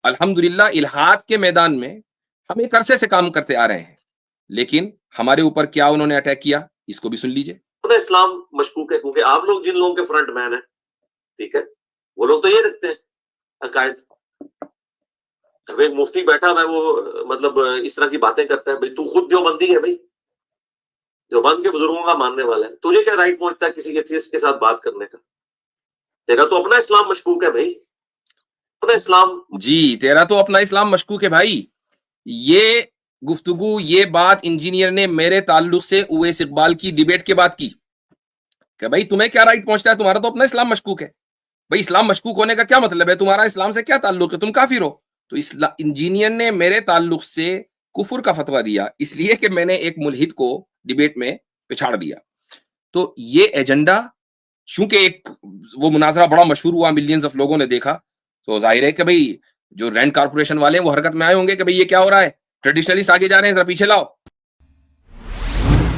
الحمدللہ الحاد کے میدان میں ہم ایک عرصے سے کام کرتے آ رہے ہیں، لیکن ہمارے اوپر کیا انہوں نے اٹیک کیا، اس کو بھی سن لیجئے. اسلام مشکوک ہے کیونکہ آپ لوگ جن لوگوں کے فرنٹ مین ہیں، ٹھیک ہے، وہ لوگ تو یہ رکھتے ہیں عقائد. اب ایک مفتی بیٹھا ہے، وہ مطلب اس طرح کی باتیں کرتا ہے. بھائی تو خود دیوبندی ہے، بھائی دیوبند کے بزرگوں کا ماننے والا ہے، تجھے کیا رائٹ پہنچتا ہے کسی ایتھیسٹ کے ساتھ بات کرنے کا؟ تیرا تو اپنا اسلام مشکوک ہے بھائی، اپنا اسلام. جی تیرا تو اپنا اسلام مشکوک ہے بھائی. یہ گفتگو، یہ بات انجینئر نے میرے تعلق سے اویس اقبال کی ڈیبیٹ کے بعد کی کہ بھائی تمہیں کیا رائٹ پہنچتا ہے، تمہارا تو اپنا اسلام مشکوک ہے. بھائی اسلام مشکوک ہونے کا کیا مطلب ہے، تمہارا اسلام سے کیا تعلق ہے، تم کافر ہو. تو انجینئر نے میرے تعلق سے کفر کا فتویٰ دیا اس لیے کہ میں نے ایک ملحد کو ڈیبیٹ میں پچھاڑ دیا. تو یہ ایجنڈا، چونکہ ایک وہ مناظرہ بڑا مشہور ہوا، ملینز آف لوگوں نے دیکھا، تو ظاہر ہے کہ بھائی جو رینٹ کارپوریشن والے ہیں وہ حرکت میں آئے ہوں گے کہ بھئی یہ کیا ہو رہا ہے، ٹریڈیشنلسٹ آگے جا رہے ہیں، ذرا پیچھے لاؤ.